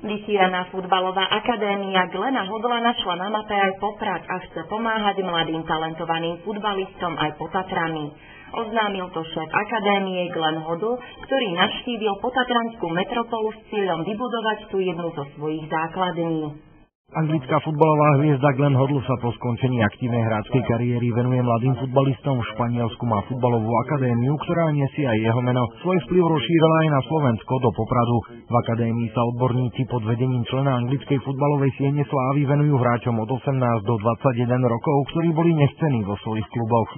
Vysíraná futbalová akadémia Glena Hodla našla na mape aj Poprad a chce pomáhať mladým talentovaným futbalistom aj pod Tatrami. Oznámil to šéf akadémie Glen Hodl, ktorý navštívil potatranskú metropolu s cieľom vybudovať tu jednu zo svojich základní. Anglická futbalová hviezda Glen Hodl sa po skončení aktívnej hráčskej kariéry venuje mladým futbalistom. V Španielsku má futbalovú akadémiu, ktorá nesie aj jeho meno. Svoj vplyv rozšírila aj na Slovensko do Popradu. V akadémii sa odborníci pod vedením člena anglickej futbalovej siene Slávy venujú hráčom od 18 do 21 rokov, ktorí boli nechcení vo svojich kluboch.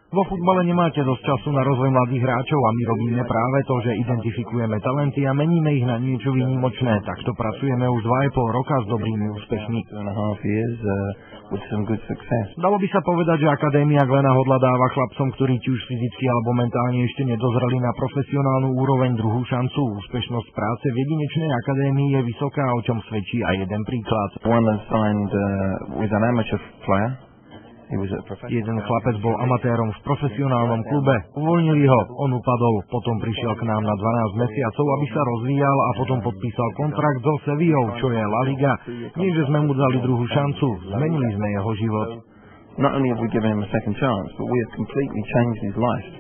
Vo futbale nemáte dosť času na rozvoj mladých hráčov a my robíme práve to, že identifikujeme talenty a meníme ich na niečo výnimočné. Takto pracujeme už 2,5 roka s dobrými úspechmi. Dalo by sa povedať, že akadémia Glena Hodla dáva chlapcom, ktorí či už fyzicky alebo mentálne ešte nedozreli na profesionálnu úroveň, druhú šancu. Úspešnosť práce v jedinečnej akadémii je vysoká, o čom svedčí aj jeden príklad. Jeden chlapec bol amatérom v profesionálnom klube. Uvoľnili ho, on upadol, potom prišiel k nám na 12 mesiacov, aby sa rozvíjal a potom podpísal kontrakt so Sevillou, čo je La Liga. Nie, že sme mu dali druhú šancu, zmenili sme jeho život.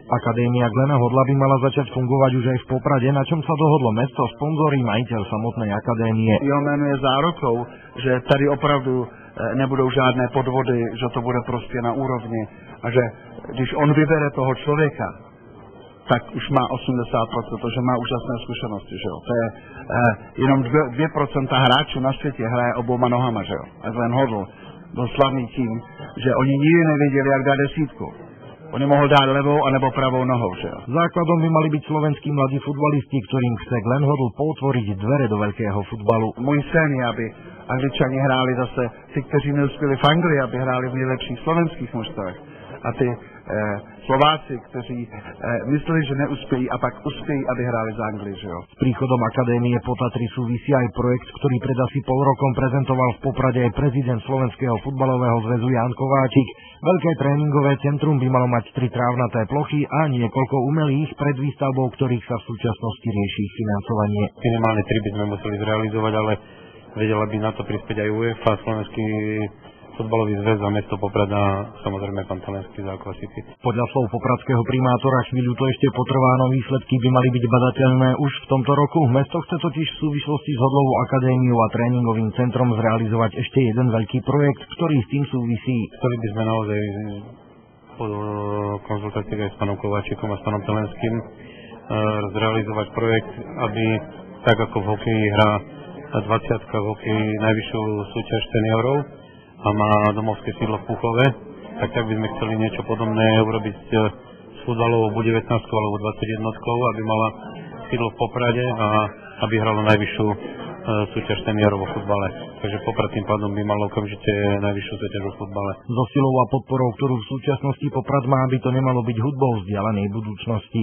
Akadémia Glena Hodla by mala začať fungovať už aj v Poprade, na čom sa dohodlo mesto, sponzori, majiteľ samotnej akadémie. Jeho jméno je zárukou, že tady opravdu nebudou žádné podvody, že to bude prostě na úrovni a že když on vybere toho člověka, tak už má 80%, protože má úžasné zkušenosti, že jo. To je jenom 2% hráčů na světě hraje obouma nohama, že jo. A Glen Hodl byl slavný tím, že oni nikdy nevěděli, jak dát desítku. On mohl dát levou anebo pravou nohou, že jo. Základom by mali byť slovenskí mladí futbalisti, ktorým chce Glen Hodl potvoriť dvere do veľkého futbalu. Můj sen je, aby Angličani hráli zase, ty, kteří neuspěli v Anglii, aby hráli v nejlepších slovenských mužstvech. A ty Slováci, kteří mysleli, že neuspějí a pak uspějí, aby hráli z Anglii, že jo. S príchodom akadémie po Tatry súvisí aj projekt, ktorý pred asi pol rokom prezentoval v Poprade aj prezident Slovenského futbalového zväzu Ján Kováčik. Veľké tréningové centrum by malo mať 3 trávnaté plochy a niekoľko umelých, pred výstavbou ktorých sa v súčasnosti rieši financovanie. Minimálne 3 by sme museli zrealizovať, ale vedela by na to prispieť aj UEFA, Slovenský futbalový zväz a mesto Poprad a samozrejme pán Talenský za Classici. Podľa slov popradského primátora chvíľu to ešte potrvá, no výsledky by mali byť badateľné už v tomto roku. Mesto chce totiž v súvislosti s Hodlovou akadémiou a tréningovým centrom zrealizovať ešte jeden veľký projekt, ktorý s tým súvisí. Chceli by sme naozaj po konzultácii aj s pánom Kováčikom a s pánom Talenským zrealizovať projekt, aby tak ako v hokeji hrá 20 v hokeji najvyššiu súťaž seniorov a má domovské sídlo v Púchove, tak by sme chceli niečo podobné urobiť s futbalovou buď 19 alebo 21, aby mala sídlo v Poprade a aby hrala najvyššiu súťaž seniorov vo futbale. Takže Poprad tým pádom by mal okamžite najvyššiu súťaž vo futbale. So silou a podporou, ktorú v súčasnosti Poprad má, by to nemalo byť hudbou vzdialenej budúcnosti.